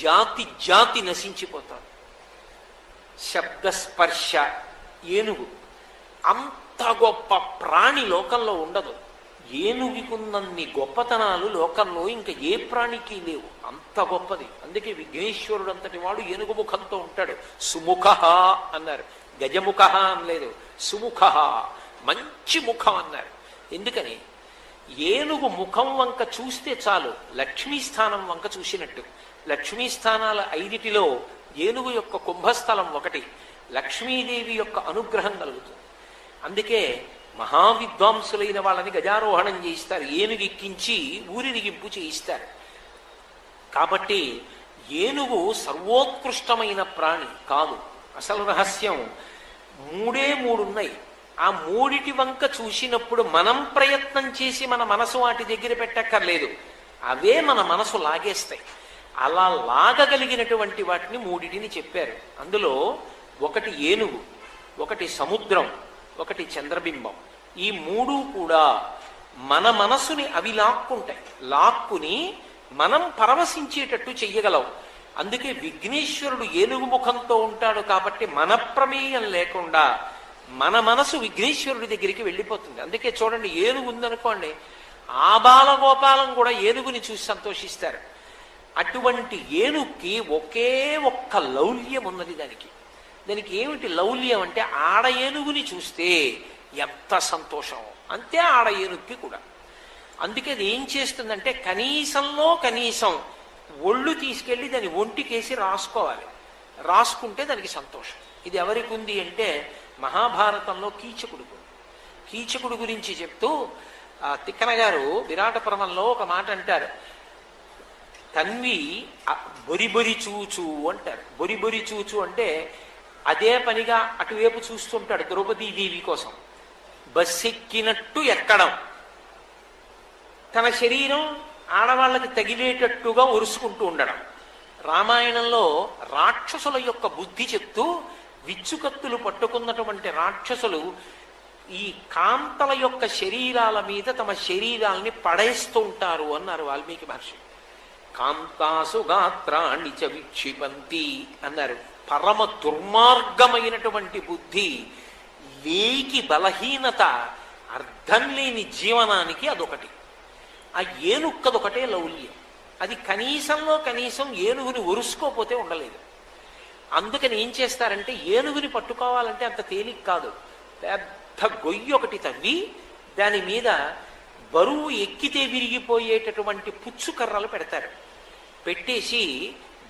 జాతి జాతి నశించిపోతారు. శబ్దస్పర్శ ఏనుగు అంత గొప్ప ప్రాణి లోకంలో ఉండదు. ఏనుగుకున్నన్ని గొప్పతనాలు లోకంలో ఇంకా ఏ ప్రాణికి లేవు, అంత గొప్పది. అందుకే విఘ్నేశ్వరుడు అంతటి వాడు ఏనుగు ముఖంతో ఉంటాడు. సుముఖ అన్నారు, గజముఖ అనలేదు, సుముఖ, మంచి ముఖం అన్నారు. ఎందుకని? ఏనుగు ముఖం వంక చూస్తే చాలు లక్ష్మీస్థానం వంక చూసినట్టు. లక్ష్మీస్థానాల 5టిలో ఏనుగు యొక్క కుంభస్థలం ఒకటి. లక్ష్మీదేవి యొక్క అనుగ్రహం కలుగుతుంది. అందుకే మహావిద్వాంసులైన వాళ్ళని గజారోహణం చేయిస్తారు, ఏనుగు ఎక్కించి ఊరిరిగింపు చేయిస్తారు. కాబట్టి ఏనుగు సర్వోత్కృష్టమైన ప్రాణి కాదు. అసలు రహస్యం 3 ఉన్నాయి. ఆ 3 వంక చూసినప్పుడు మనం ప్రయత్నం చేసి మన మనసు వాటి దగ్గర పెట్టక్కర్లేదు, అవే మన మనసు లాగేస్తాయి. అలా లాగగలిగినటువంటి వాటిని 3టిని చెప్పారు. అందులో ఒకటి ఏనుగు, ఒకటి సముద్రం, ఒకటి చంద్రబింబం. ఈ 3 కూడా మన మనసుని అవి లాక్కుంటాయి. లాక్కుని మనం పరవశించేటట్టు చెయ్యగలవు. అందుకే విఘ్నేశ్వరుడు ఏనుగు ముఖంతో ఉంటాడు కాబట్టి మన ప్రమేయం లేకుండా మన మనసు విఘ్నేశ్వరుడి దగ్గరికి వెళ్ళిపోతుంది. అందుకే చూడండి, ఏనుగు ఉందనుకోండి, ఆ బాలగోపాలం కూడా ఏనుగుని చూసి సంతోషిస్తారు. అటువంటి ఏనుగుకి ఒకే ఒక్క లౌల్యం ఉన్నది. దానికి ఏమిటి లౌల్యం అంటే, ఆడ ఏనుగుని చూస్తే ఎంత సంతోషం, అంతే ఆడ ఏనుగుకి కూడా. అందుకే అది ఏం చేస్తుందంటే, కనీసంలో కనీసం ఒళ్ళు తీసుకెళ్ళి దాని ఒంటికేసి రాసుకోవాలి. రాసుకుంటే దానికి సంతోషం. ఇది ఎవరికి ఉంది అంటే, మహాభారతంలో కీచకుడు గురించి చెప్తూ తిక్కన గారు విరాట పర్వంలో ఒక మాట అంటారు. తన్వి బొరిబొరి చూచు అంటారు. బొరిబొరి చూచు అంటే అదే పనిగా అటువైపు చూస్తుంటాడు ద్రౌపదీదేవి కోసం. బస్సెక్కినట్టు ఎక్కడం, తన శరీరం ఆడవాళ్ళకి తగిలేటట్టుగా ఒరుసుకుంటూ ఉండడం. రామాయణంలో రాక్షసుల యొక్క బుద్ధి చెప్తూ, విచ్చుకత్తులు పట్టుకున్నటువంటి రాక్షసులు ఈ కాంతల యొక్క శరీరాల మీద తమ శరీరాల్ని పడేస్తూ ఉంటారు అన్నారు వాల్మీకి మహర్షి. కాంతాసు గాత్రాణి చ విక్షిపంతి అన్నారు. పరమ దుర్మార్గమైనటువంటి బుద్ధి, లేకి బలహీనత, అర్థం లేని జీవనానికి అదొకటి. ఆ ఏనుక్కదొకటే లౌల్యం. అది కనీసంలో కనీసం ఏనుగుని ఒరుసుకోపోతే ఉండలేదు. అందుకని ఏం చేస్తారంటే, ఏనుగుని పట్టుకోవాలంటే అంత తేలిక కాదు. పెద్ద గొయ్యి ఒకటి తవ్వి దాని మీద బరువు ఎక్కితే విరిగిపోయేటటువంటి పుచ్చుకర్రలు పెడతారు. పెట్టేసి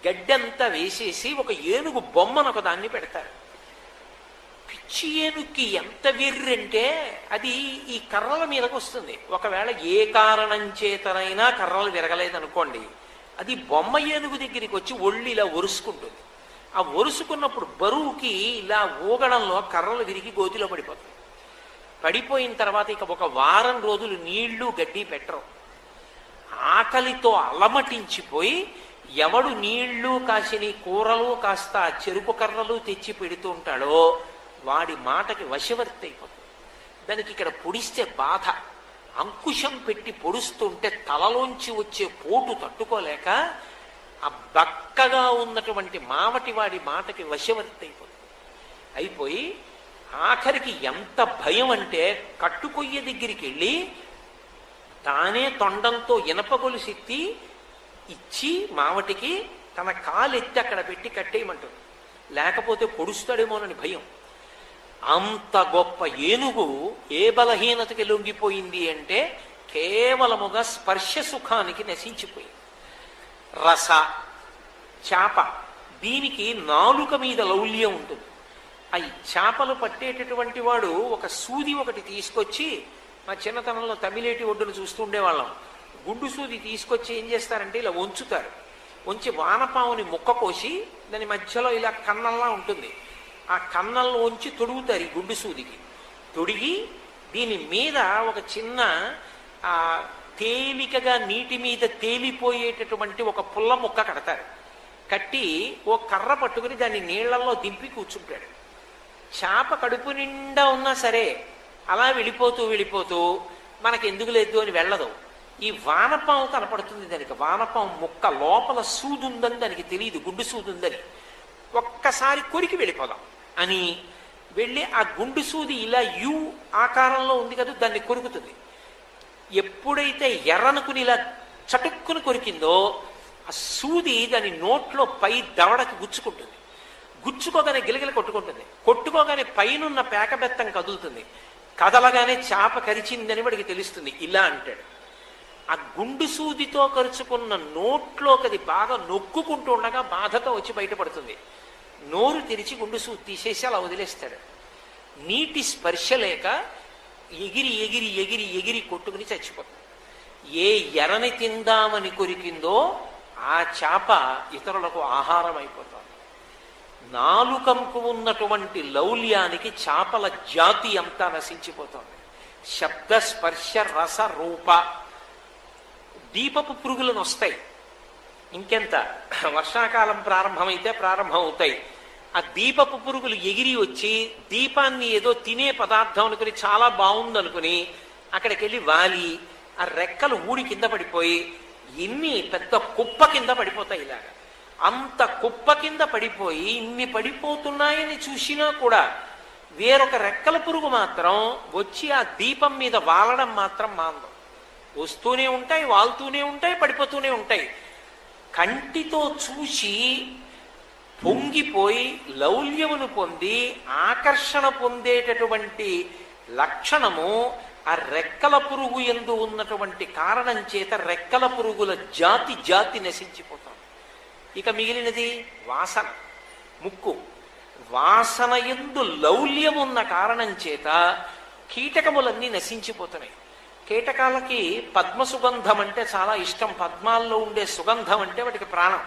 గడ్డంతా వేసేసి ఒక ఏనుగు బొమ్మను ఒక దాన్ని పెడతారు. పిచ్చి ఏనుగుకి ఎంత వెర్రంటే అది ఈ కర్రల మీదకి వస్తుంది. ఒకవేళ ఏ కారణం చేతనైనా కర్రలు విరగలేదనుకోండి, అది బొమ్మ ఏనుగు దగ్గరికి వచ్చి ఒళ్ళు ఇలా ఒరుసుకుంటుంది. ఆ ఒరుసుకున్నప్పుడు బరువుకి ఇలా ఊగడంలో కర్రలు విరిగి గోతిలో పడిపోతాయి. పడిపోయిన తర్వాత ఇక ఒక వారం రోజులు నీళ్లు గడ్డి పెట్టరు. ఆకలితో అలమటించిపోయి ఎవడు నీళ్లు కాసిని కూరలు కాస్త చెరుకు కర్రలు తెచ్చి పెడుతూ ఉంటాడో వాడి మాటకి వశవర్తి అయిపోతుంది. దానికి ఇక్కడ పొడిస్తే బాధ, అంకుశం పెట్టి పొడుస్తుంటే తలలోంచి వచ్చే పోటు తట్టుకోలేక ఆ బక్కగా ఉన్నటువంటి మావటి వాడి మాటకి వశవర్తి అయిపోయి ఆఖరికి ఎంత భయం అంటే, కట్టుకొయ్య దగ్గరికి వెళ్ళి తానే తొండంతో ఇనప గొలుసెత్తి ఇచ్చి మావటికి తన కాలు ఎత్తి అక్కడ పెట్టి కట్టేయమంటుంది. లేకపోతే పొడుస్తాడేమోనని భయం. అంత గొప్ప ఏనుగు ఏ బలహీనతకి లొంగిపోయింది అంటే, కేవలముగా స్పర్శ సుఖానికి నశించిపోయింది. రస, చేప, దీనికి నాలుక మీద లౌల్యం ఉంటుంది. ఆ చేపలు పట్టేటటువంటి వాడు ఒక సూది ఒకటి తీసుకొచ్చి, మా చిన్నతనంలో తమిళేటి ఒడ్డును చూస్తూ ఉండేవాళ్ళం, గుండు సూది తీసుకొచ్చి ఏం చేస్తారంటే ఇలా వంచుతారు. వంచి వానపాముని ముక్క కోసి దాని మధ్యలో ఇలా కన్నంలా ఉంటుంది, ఆ కన్నంలో ఉంచి తొడుగుతారు ఈ గుండు సూదికి. తొడిగి దీని మీద ఒక చిన్న తేలికగా నీటి మీద తేలిపోయేటటువంటి ఒక పుల్ల ముక్క కడతారు. కట్టి ఓ కర్ర పట్టుకుని దాన్ని నీళ్లలో దింపి కూర్చుంటాడు. చేప కడుపు నిండా ఉన్నా సరే అలా వెళ్ళిపోతూ మనకెందుకు లేదు అని వెళ్ళదు. ఈ వానపాము కనపడుతుంది దానికి. వానపాము ముక్క లోపల సూదుందని దానికి తెలియదు, గుండు సూదుందని. ఒక్కసారి కొరికి వెళ్ళిపోదాం అని వెళ్ళి ఆ గుండు సూది ఇలా యు ఆకారంలో ఉంది కదా, దాన్ని కొరుకుతుంది. ఎప్పుడైతే ఎర్రనుకుని ఇలా చటుక్కుని కొరికిందో ఆ సూది దాని నోట్లో పై దవడకి గుచ్చుకుంటుంది. గుచ్చుకోగానే గిలగిల కొట్టుకుంటుంది. కొట్టుకోగానే పైనున్న పేకబెత్తం కదులుతుంది. కదలగానే చేప కరిచిందని వాడికి తెలుస్తుంది. ఇలా అంటాడు. ఆ గుండు సూదితో కరుచుకున్న నోట్లోకి అది బాగా నొక్కుకుంటూ ఉండగా బాధతో వచ్చి బయటపడుతుంది. నోరు తెరిచి గుండు సూది తీసేసి అలా వదిలేస్తాడు. నీటి స్పర్శ లేక ఎగిరి ఎగిరి ఎగిరి ఎగిరి కొట్టుకుని చచ్చిపోతుంది. ఏ ఎరని తిందామని కొరికిందో ఆ చేప ఇతరులకు ఆహారం అయిపోతుంది. నాలుకంకు ఉన్నటువంటి లౌల్యానికి చేపల జాతి అంతా నశించిపోతుంది. శబ్ద స్పర్శ రస రూప దీపపు పురుగులను వస్తాయి. ఇంకెంత వర్షాకాలం ప్రారంభమైతే ప్రారంభం అవుతాయి. ఆ దీపపు పురుగులు ఎగిరి వచ్చి దీపాన్ని ఏదో తినే పదార్థం అనుకుని చాలా బాగుందనుకుని అక్కడికి వెళ్ళి వాలి ఆ రెక్కలు ఊడి కింద పడిపోయి ఇన్ని పెద్ద కుప్ప కింద పడిపోతాయి. ఇలాగా అంత కుప్ప కింద పడిపోయి ఇన్ని పడిపోతున్నాయని చూసినా కూడా వేరొక రెక్కల పురుగు మాత్రం వచ్చి ఆ దీపం మీద వాలడం మాత్రం మాందం. వస్తూనే ఉంటాయి, వాలుతూనే ఉంటాయి, పడిపోతూనే ఉంటాయి. కంటితో చూసి పొంగిపోయి లౌల్యమును పొంది ఆకర్షణ పొందేటటువంటి లక్షణము ఆ రెక్కల పురుగు యందు ఉన్నటువంటి కారణం చేత రెక్కల పురుగుల జాతి జాతి నశించిపోతాం. ఇక మిగిలినది వాసన, ముక్కు. వాసన యందు లౌల్యమున్న కారణం చేత కీటకములన్నీ నశించిపోతున్నాయి. కీటకాలకి పద్మ సుగంధం అంటే చాలా ఇష్టం. పద్మాల్లో ఉండే సుగంధం అంటే వాటికి ప్రాణం.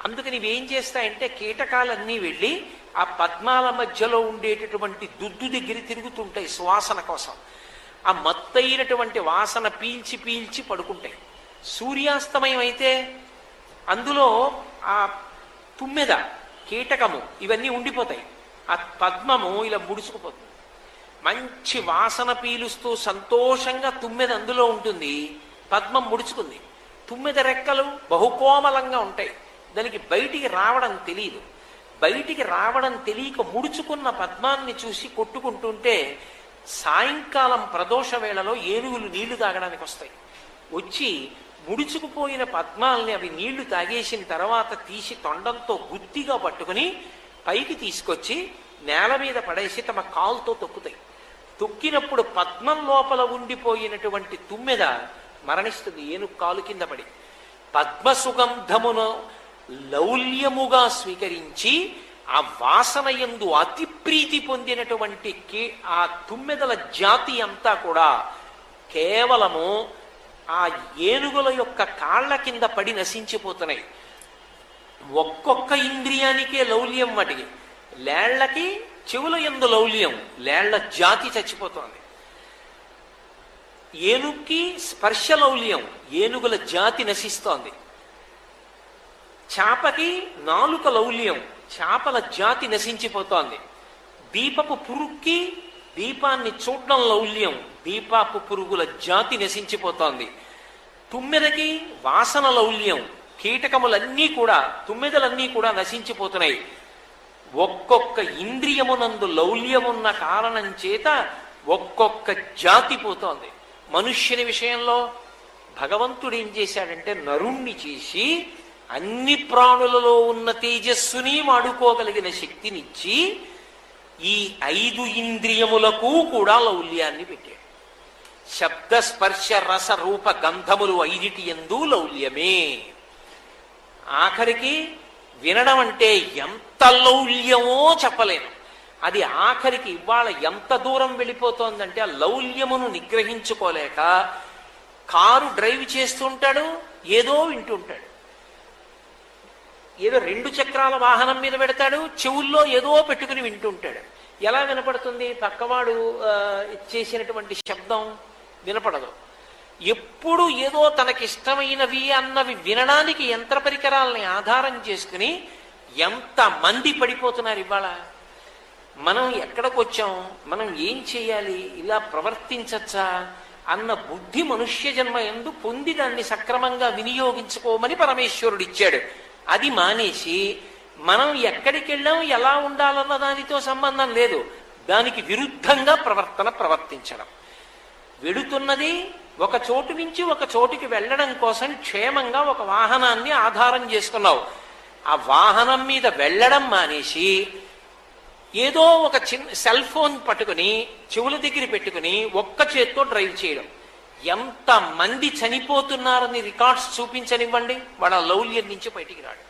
అందుకని ఇవి ఏం చేస్తాయంటే కీటకాలన్నీ వెళ్ళి ఆ పద్మాల మధ్యలో ఉండేటటువంటి దుద్దు దగ్గర తిరుగుతుంటాయి సువాసన కోసం. ఆ మత్తైనటువంటి వాసన పీల్చి పీల్చి పడుకుంటాయి. సూర్యాస్తమయం అయితే అందులో ఆ తుమ్మెద, కీటకము ఇవన్నీ ఉండిపోతాయి. ఆ పద్మము ఇలా ముడుచుకుపోతుంది. మంచి వాసన పీలుస్తూ సంతోషంగా తుమ్మెద అందులో ఉంటుంది. పద్మం ముడుచుకుంది. తుమ్మెద రెక్కలు బహుకోమలంగా ఉంటాయి. దానికి బయటికి రావడం తెలియదు. బయటికి రావడం తెలియక ముడుచుకున్న పద్మాన్ని చూసి కొట్టుకుంటుంటే సాయంకాలం ప్రదోష వేళలో ఏనుగులు నీళ్లు తాగడానికి వస్తాయి. వచ్చి ముడుచుకుపోయిన పద్మాల్ని అవి నీళ్లు తాగేసిన తర్వాత తీసి తొండంతో గుత్తిగా పట్టుకుని పైకి తీసుకొచ్చి నేల మీద పడేసి తమ కాలుతో తొక్కుతాయి. తొక్కినప్పుడు పద్మం లోపల ఉండిపోయినటువంటి తుమ్మెద మరణిస్తుంది ఏనుగు కాలు కింద పడి. పద్మ సుగంధమును లౌల్యముగా స్వీకరించి ఆ వాసన యందు అతి ప్రీతి పొందినటువంటి ఆ తుమ్మెదల జాతి అంతా కూడా కేవలము ఆ ఏనుగుల యొక్క కాళ్ల కింద పడి నశించిపోతున్నాయి. ఒక్కొక్క ఇంద్రియానికే లౌల్యం వాటికి. లేళ్లకి చెవుల యందు లౌల్యం, లేళ్ల జాతి చచ్చిపోతోంది. ఏనుగుకి స్పర్శ లౌల్యం, ఏనుగుల జాతి నశిస్తోంది. చేపకి నాలుక లౌల్యం, చేపల జాతి నశించిపోతోంది. దీపపు పురుగుకి దీపాన్ని చూడడం లౌల్యం, దీపపు పురుగుల జాతి నశించిపోతోంది. తుమ్మెదకి వాసన లౌల్యం, కీటకములన్నీ కూడా తుమ్మెదలన్నీ కూడా నశించిపోతున్నాయి. ఒక్కొక్క ఇంద్రియమునందు లౌల్యమున్న కారణం చేత ఒక్కొక్క జాతి పోతోంది. మనుష్యుని విషయంలో భగవంతుడు ఏం చేశాడంటే నరుణ్ణి చేసి అన్ని ప్రాణులలో ఉన్న తేజస్సుని వాడుకోగలిగిన శక్తినిచ్చి ఈ 5 ఇంద్రియములకు కూడా లౌల్యాన్ని పెట్టాడు. శబ్ద స్పర్శ రస రూప గంధములు 5టి యందు లౌల్యమే. ఆఖరికి వినడం అంటే ఎంత లౌల్యమో చెప్పలేను. అది ఆఖరికి ఇవాళ ఎంత దూరం వెళ్ళిపోతోందంటే ఆ లౌల్యమును నిగ్రహించుకోలేక కారు డ్రైవ్ చేస్తుంటాడు, ఏదో వింటుంటాడు. ఏదో 2 చక్రాల వాహనం మీద పెడతాడు, చెవుల్లో ఏదో పెట్టుకుని వింటుంటాడు. ఎలా వినపడుతుంది? పక్కవాడు చేసినటువంటి శబ్దం వినపడదు. ఎప్పుడు ఏదో తనకిష్టమైనవి అన్నవి వినడానికి యంత్ర పరికరాలని ఆధారం చేసుకుని ఎంత మంది పడిపోతున్నారు ఇవాళ. మనం ఎక్కడికి వచ్చాం? మనం ఏం చేయాలి? ఇలా ప్రవర్తించచ్చా అన్న బుద్ధి మనుష్య జన్మ యందు పొంది దాన్ని సక్రమంగా వినియోగించుకోమని పరమేశ్వరుడు ఇచ్చాడు. అది మానేసి మనం ఎక్కడికి వెళ్ళాం, ఎలా ఉండాలన్న దానితో సంబంధం లేదు, దానికి విరుద్ధంగా ప్రవర్తించడం. వెడుతున్నది ఒక చోటు నుంచి ఒక చోటుకి వెళ్ళడం కోసం క్షేమంగా ఒక వాహనాన్ని ఆధారం చేసుకున్నావు. ఆ వాహనం మీద వెళ్ళడం మానేసి ఏదో ఒక చిన్న సెల్ ఫోన్ పట్టుకుని చెవుల దగ్గర పెట్టుకుని ఒక్క చేత్తో డ్రైవ్ చేయడం. ఎంతమంది చనిపోతున్నారని రికార్డ్స్ చూపించనివ్వండి, వాడు లౌల్యం నుంచి బయటికి రాడు.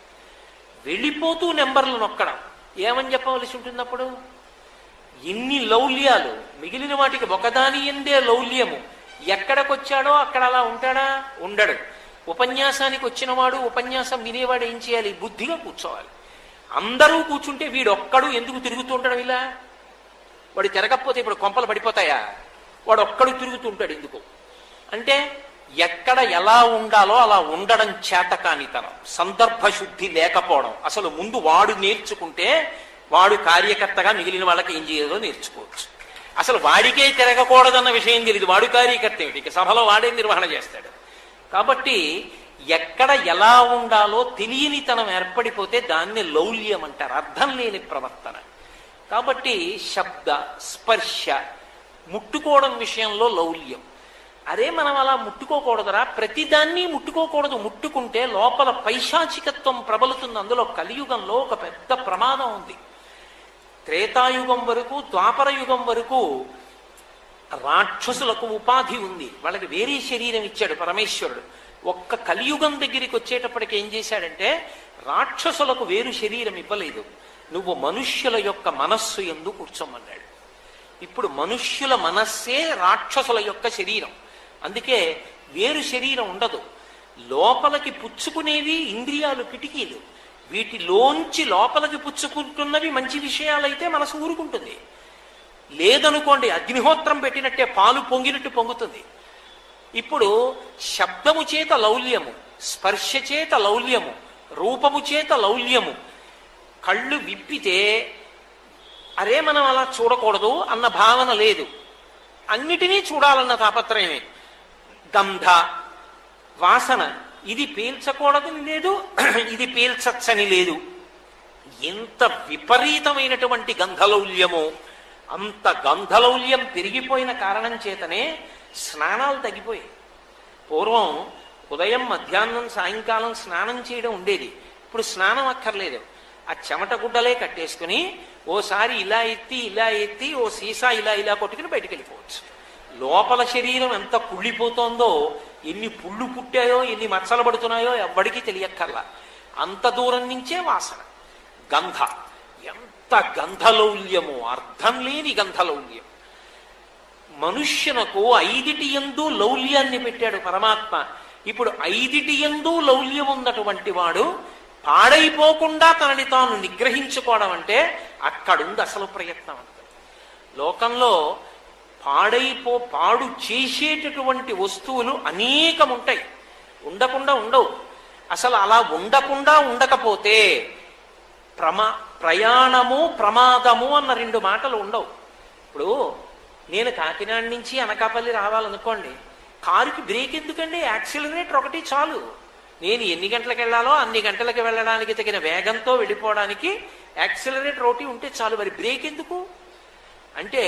వెళ్ళిపోతూ నెంబర్లు నొక్కడం, ఏమని చెప్పవలసి ఉంటుంది అప్పుడు? ఎన్ని లౌల్యాలు, మిగిలిన వాటికి ఒకదాని ఎందే లౌల్యము. ఎక్కడికొచ్చాడో అక్కడ అలా ఉంటాడా? ఉండడు. ఉపన్యాసానికి వచ్చినవాడు, ఉపన్యాసం వినేవాడు ఏం చేయాలి? బుద్ధిగా కూర్చోవాలి. అందరూ కూర్చుంటే వీడొక్కడు ఎందుకు తిరుగుతుంటాడు? ఇలా వాడు తిరగకపోతే ఇప్పుడు కొంపలు పడిపోతాయా? వాడు ఒక్కడు తిరుగుతుంటాడు ఎందుకు అంటే, ఎక్కడ ఎలా ఉండాలో అలా ఉండడం చేతకానితనం, సందర్భ శుద్ధి లేకపోవడం. అసలు ముందు వాడు నేర్చుకుంటే వాడు కార్యకర్తగా మిగిలిన వాళ్ళకి ఏం చేయాలో నేర్చుకోవచ్చు. అసలు వాడికే తిరగకూడదన్న విషయం తెలియదు, వాడు కార్యకర్త ఏమిటి, ఇక సభలో వాడే నిర్వహణ చేస్తాడు. కాబట్టి ఎక్కడ ఎలా ఉండాలో తెలియనితనం ఏర్పడిపోతే దాన్ని లౌల్యం అంటారు, అర్థం లేని ప్రవర్తన. కాబట్టి శబ్ద స్పర్శ ముట్టుకోవడం విషయంలో లౌల్యం. అదే మనం అలా ముట్టుకోకూడదురా, ప్రతిదాన్ని ముట్టుకోకూడదు. ముట్టుకుంటే లోపల పైశాచికత్వం ప్రబలుతుంది. అందులో కలియుగంలో ఒక పెద్ద ప్రమాదం ఉంది. త్రేతాయుగం వరకు, ద్వాపర యుగం వరకు రాక్షసులకు ఉపాధి ఉంది, వాళ్ళకి వేరే శరీరం ఇచ్చాడు పరమేశ్వరుడు. ఒక్క కలియుగం దగ్గరికి వచ్చేటప్పటికి ఏం చేశాడంటే, రాక్షసులకు వేరు శరీరం ఇవ్వలేదు, నువ్వు మనుష్యుల యొక్క మనస్సు యందు కూర్చోమన్నాడు. ఇప్పుడు మనుష్యుల మనస్సే రాక్షసుల యొక్క శరీరం. అందుకే వేరు శరీరం ఉండదు. లోపలికి పుచ్చుకునేవి ఇంద్రియాలు, కిటికీలు. వీటిలోంచి లోపలికి పుచ్చుకుంటున్నవి మంచి విషయాలైతే మనసు ఊరుకుంటుంది. లేదనుకోండి, అగ్నిహోత్రం పెట్టినట్టే పాలు పొంగినట్టు పొంగుతుంది. ఇప్పుడు శబ్దము చేత లౌల్యము, స్పర్శ చేత లౌల్యము, రూపము చేత లౌల్యము. కళ్ళు విప్పితే అరే మనం అలా చూడకూడదు అన్న భావన లేదు, అన్నిటినీ చూడాలన్న తాపత్రయమే. గంధ, వాసన, ఇది పీల్చకూడదని లేదు, ఇది పీల్చచ్చని లేదు. ఎంత విపరీతమైనటువంటి గంధలౌల్యమో, అంత గంధలౌల్యం పెరిగిపోయిన కారణం చేతనే స్నానాలు తగ్గిపోయాయి. పూర్వం ఉదయం, మధ్యాహ్నం, సాయంకాలం స్నానం చేయడం ఉండేది. ఇప్పుడు స్నానం అక్కర్లేదు. ఆ చెమట గుడ్డలే కట్టేసుకుని ఓసారి ఇలా ఎత్తి ఓ సీసా ఇలా కొట్టుకుని బయటికి వెళ్ళిపోవచ్చు. లోపల శరీరం ఎంత కుళ్ళిపోతోందో, ఎన్ని పుళ్ళు పుట్టాయో, ఎన్ని మచ్చలు పడుతున్నాయో ఎవ్వడికి తెలియక్కర్లా. అంత దూరం నుంచే వాసన. గంధ, ఎంత గంధలౌల్యమో, అర్థం లేని గంధలౌల్యం. మనుష్యునకు 5టి యందు లౌల్యాన్ని పెట్టాడు పరమాత్మ. ఇప్పుడు 5టి యందు లౌల్యం ఉన్నటువంటి వాడు పాడైపోకుండా తనని తాను నిగ్రహించుకోవడం అంటే అక్కడుంది అసలు ప్రయత్నం. అంత లోకంలో పాడు చేసేటటువంటి వస్తువులు అనేకం ఉంటాయి, ఉండకుండా ఉండవు. అసలు అలా ఉండకపోతే ప్రయాణము ప్రమాదము అన్న 2 మాటలు ఉండవు. ఇప్పుడు నేను కాకినాడ నుంచి అనకాపల్లి రావాలనుకోండి, కారుకి బ్రేక్ ఎందుకండి? యాక్సిలరేటర్ ఒకటి చాలు. నేను ఎన్ని గంటలకు వెళ్ళాలో అన్ని గంటలకు వెళ్ళడానికి తగిన వేగంతో వెళ్ళిపోవడానికి యాక్సిలరేటర్ ఒకటి ఉంటే చాలు. మరి బ్రేక్ ఎందుకు అంటే,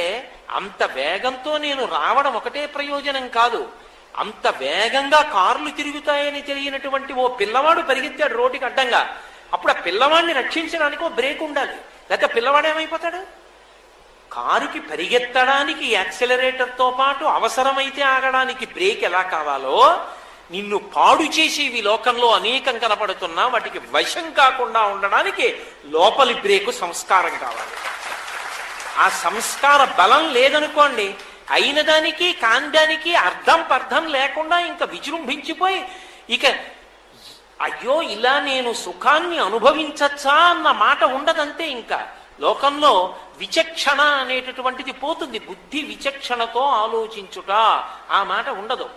అంత వేగంతో నేను రావడం ఒకటే ప్రయోజనం కాదు, అంత వేగంగా కార్లు తిరుగుతాయని తెలియనటువంటి ఓ పిల్లవాడు పరిగెత్తాడు రోడ్డుకి అడ్డంగా. అప్పుడు ఆ పిల్లవాడిని రక్షించడానికి ఓ బ్రేక్ ఉండాలి, లేకపోతే పిల్లవాడు ఏమైపోతాడు? కారుకి పరిగెత్తడానికి యాక్సిలరేటర్తో పాటు అవసరమైతే ఆగడానికి బ్రేక్ ఎలా కావాలో, నిన్ను పాడు చేసేవి లోకంలో అనేకం కనపడుతున్నా వాటికి వశం కాకుండా ఉండడానికి లోపలి బ్రేకు సంస్కారం కావాలి. ఆ సంస్కార బలం లేదనుకోండి, అయిన దానికి కాండానికి అర్థం లేకుండా ఇంకా విజృంభించిపోయి ఇక అయ్యో ఇలా నేను సుఖాన్ని అనుభవించచ్చా అన్న మాట ఉండదంతే. ఇంకా లోకంలో విచక్షణ అనేటటువంటిది పోతుంది. బుద్ధి విచక్షణతో ఆలోచించుట ఆ మాట ఉండదు.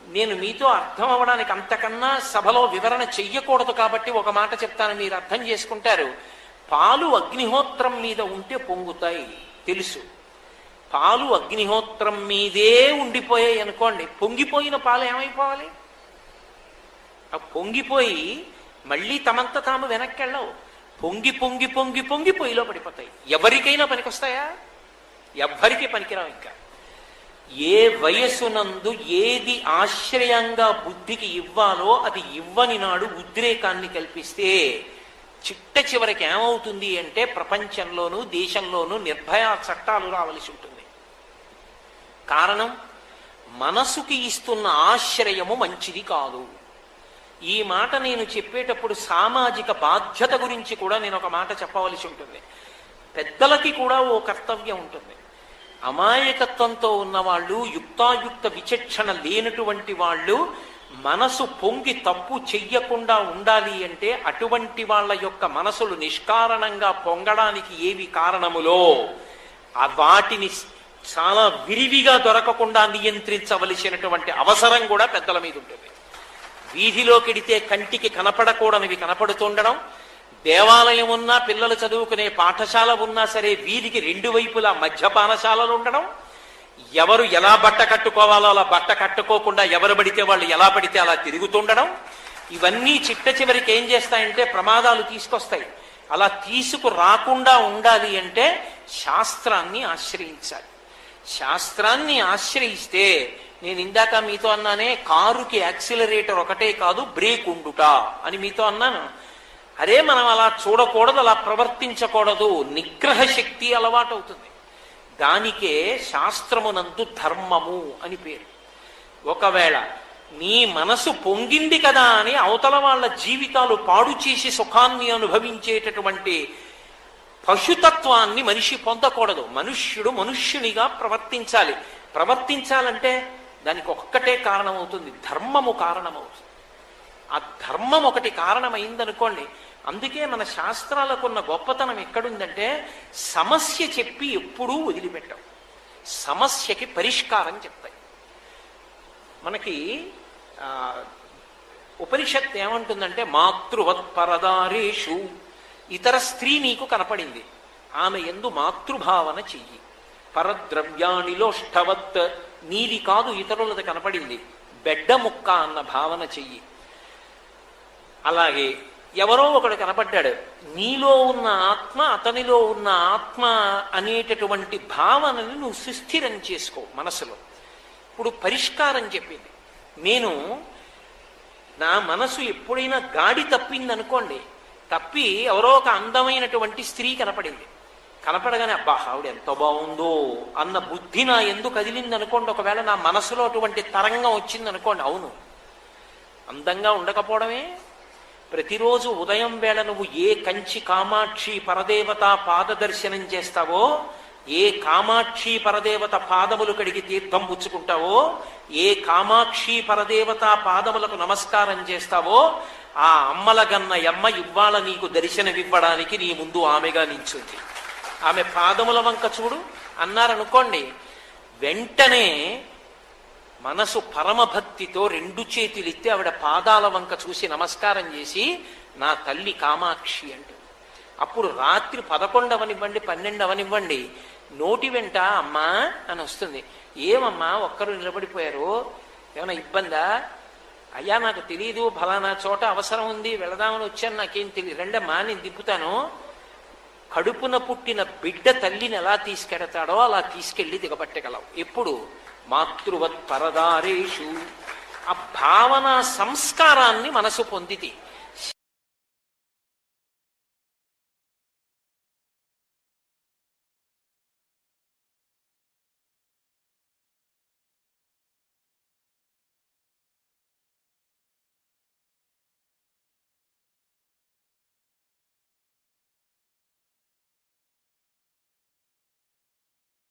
నేను మీతో అర్థం అవ్వడానికి అంతకన్నా సభలో వివరణ చెయ్యకూడదు కాబట్టి ఒక మాట చెప్తాను, మీరు అర్థం చేసుకుంటారు. పాలు అగ్నిహోత్రం మీద ఉంటే పొంగుతాయి తెలుసు, పాలు అగ్నిహోత్రం మీదే ఉండిపోయాయి అనుకోండి, పొంగిపోయిన పాలు ఏమైపోవాలి? ఆ పొంగిపోయి మళ్ళీ తమంత తాము వెనక్కి వెళ్ళవు. పొంగి పొంగి పొంగి పొంగి పొయ్యిలో పడిపోతాయి. ఎవరికైనా పనికొస్తాయా? ఎవ్వరికీ పనికిరావు. ఇంకా ఏ వయస్సునందు ఏది ఆశ్రయంగా బుద్ధికి ఇవ్వాలో అది ఇవ్వని నాడు ఉద్రేకాన్ని కల్పిస్తే చిట్ట చివరికి ఏమవుతుంది అంటే ప్రపంచంలోనూ దేశంలోనూ నిర్భయ చట్టాలు రావలసి ఉంటుంది. కారణం, మనసుకి ఇస్తున్న ఆశ్రయము మంచిది కాదు. ఈ మాట నేను చెప్పేటప్పుడు సామాజిక బాధ్యత గురించి కూడా నేను ఒక మాట చెప్పవలసి ఉంటుంది. పెద్దలకి కూడా ఓ కర్తవ్యం ఉంటుంది. అమాయకత్వంతో ఉన్నవాళ్ళు, యుక్తాయుక్త విచక్షణ లేనటువంటి వాళ్ళు మనసు పొంగి తప్పు చెయ్యకుండా ఉండాలి అంటే అటువంటి వాళ్ళ యొక్క మనసులు నిష్కారణంగా పొంగడానికి ఏవి కారణములో వాటిని చాలా విరివిగా దొరకకుండా నియంత్రించవలసినటువంటి అవసరం కూడా పెద్దల మీద ఉంటుంది. వీధిలోకెడితే కంటికి కనపడకూడనివి కనపడుతుండడం, దేవాలయం ఉన్నా, పిల్లలు చదువుకునే పాఠశాల ఉన్నా సరే వీధికి రెండు వైపులా మద్యపానశాలలు ఉండడం, ఎవరు ఎలా బట్ట కట్టుకోవాలో అలా బట్ట కట్టుకోకుండా ఎవరు పడితే వాళ్ళు ఎలా పడితే అలా తిరుగుతుండడం, ఇవన్నీ చిట్ట చివరికి ఏం చేస్తాయంటే ప్రమాదాలు తీసుకొస్తాయి. అలా తీసుకురాకుండా ఉండాలి అంటే శాస్త్రాన్ని ఆశ్రయించాలి. శాస్త్రాన్ని ఆశ్రయిస్తే, నేను ఇందాక మీతో అన్నానే, కారుకి యాక్సిలరేటర్ ఒకటే కాదు బ్రేక్ ఉండుట అని మీతో అన్నాను. అరే మనం అలా చూడకూడదు, అలా ప్రవర్తించకూడదు. నిగ్రహ శక్తి అలవాటు అవుతుంది. దానికే శాస్త్రమునందు ధర్మము అని పేరు. ఒకవేళ నీ మనసు పొంగింది కదా అని అవతల వాళ్ళ జీవితాలు పాడు చేసి సుఖాన్ని అనుభవించేటటువంటి పశుతత్వాన్ని మనిషి పొందకూడదు. మనుష్యుడు మనుష్యునిగా ప్రవర్తించాలి. ప్రవర్తించాలంటే దానికి ఒక్కటే కారణమవుతుంది, ధర్మము కారణమవుతుంది. ఆ ధర్మం ఒకటి కారణమైందనుకోండి. అందుకే మన శాస్త్రాలకున్న గొప్పతనం ఎక్కడుందంటే సమస్య చెప్పి ఎప్పుడూ వదిలిపెట్టవు, సమస్యకి పరిష్కారం చెప్తాయి. మనకి ఉపనిషత్తు ఏమంటుందంటే, మాతృవత్ పరదారేషు, ఇతర స్త్రీ నీకు కనపడింది, ఆమె యందు మాతృభావన చెయ్యి. పరద్రవ్యాణిలోష్టవత్, నీది కాదు ఇతరులది కనపడింది, బెడ్డ ముక్క అన్న భావన చెయ్యి. అలాగే ఎవరో ఒకడు కనపడ్డాడు, నీలో ఉన్న ఆత్మ అతనిలో ఉన్న ఆత్మ అనేటటువంటి భావనని నువ్వు సుస్థిరం చేసుకో మనసులో. ఇప్పుడు పరిష్కారం చెప్పింది. నేను నా మనసు ఎప్పుడైనా గాడి తప్పిందనుకోండి, తప్పి ఎవరో ఒక అందమైనటువంటి స్త్రీ కనపడింది, కనపడగానే అబ్బా ఆవిడ ఎంత బాగుందో అన్న బుద్ధి నా ఎందుకు కదిలింది అనుకోండి. ఒకవేళ నా మనసులో అటువంటి తరంగం వచ్చింది అనుకోండి, అవును అందంగా ఉండకపోవడమే. ప్రతిరోజు ఉదయం వేళ నువ్వు ఏ కంచి కామాక్షి పరదేవత పాదదర్శనం చేస్తావో, ఏ కామాక్షి పరదేవత పాదములు కడిగి తీర్థం పుచ్చుకుంటావో, ఏ కామాక్షి పరదేవత పాదములకు నమస్కారం చేస్తావో, ఆ అమ్మల గన్న యమ్మ ఇవ్వాల నీకు దర్శనమివ్వడానికి నీ ముందు ఆమెగా నిల్చుంది. ఆమె పాదముల వంక చూడు అన్నారనుకోండి, వెంటనే మనసు పరమభక్తితో రెండు చేతులెత్తి ఆవిడ పాదాల వంక చూసి నమస్కారం చేసి, నా తల్లి కామాక్షి అంటుంది. అప్పుడు రాత్రి 11 అవనివ్వండి 12 అవనివ్వండి, నోటి వెంట అమ్మా అని వస్తుంది. ఏమమ్మా ఒక్కరు నిలబడిపోయారు, ఏమైనా ఇబ్బందా? అయ్యా నాకు తెలియదు, ఫలానా చోట అవసరం ఉంది వెళదామని వచ్చాను, నాకేం తెలియదు, రెండమ్మా నేను దింపుతాను. కడుపున పుట్టిన బిడ్డ తల్లిని ఎలా తీసుకెడతాడో అలా తీసుకెళ్లి దిగబట్టగలవు. ఎప్పుడు? మాతృవత్ పరదారేషు. ఆ భావన సంస్కారాన్ని మనసు పొందితి.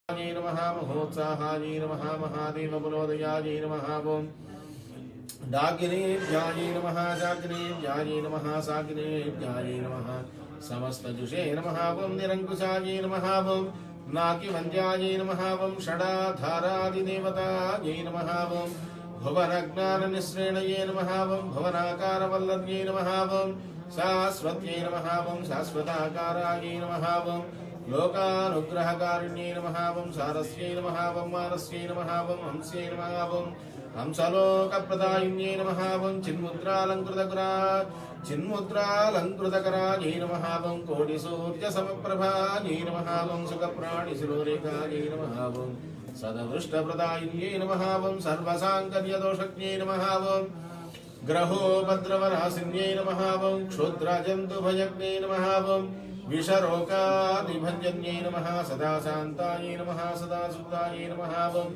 नमः महोत्साहाय नमः महादेव पुरोदयाय नमः ओम डाकिनेभ्याय नमः जाग्नेभ्याय नमः साग्नेभ्याय नमः समस्तजुषे नमः ओम निरंकुशाय नमः ओम नाकिवन्द्याय नमः ओम षडाधारादिदेवताय नमः ओम भुवनज्ञाननिःसृणये नमः ओम भुवनाकारवल्लभ्ये नमः ओम शाश्वत्यै नमः ओम शाश्वताकाराय नमः ओम लोकानुग्रहकारिण्यै नमः ॐ सारस्यै नमः ॐ मानस्यै नमः ॐ हंस्यै नमः ॐ हंसलोकप्रदायिन्यै नमः ॐ चिन्मुद्रालङ्कृतकरायै नमः ॐ कोटिसूर्यसमप्रभायै नमः ॐ सुखप्राणिशिरोरेखायै नमः ॐ सददृष्टप्रदायिन्यै नमः ॐ सर्वसाङ्कर्यदोषज्ञै नमः ॐ ग्रहोपद्रवनाशिन्यै नमः ॐ क्षुद्रजन्तुभयज्ञै नमः ॐ विषरोगादिभञ्जन्यै नमः सदा शान्तायै नमः सदा सुतायै नमः ॐ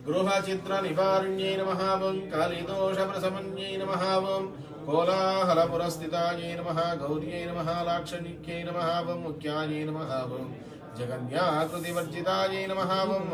गृहचित्रनिवारिण्यै नमः ॐ कालिदोषप्रशमन्यै नमः ॐ कोलाहलपुरस्थितायै नमः गौर्यै नमः लाक्षणिक्यै नमः ॐ मुख्यायै नमः ॐ जगन्याकृतिवर्जितायै नमः ॐ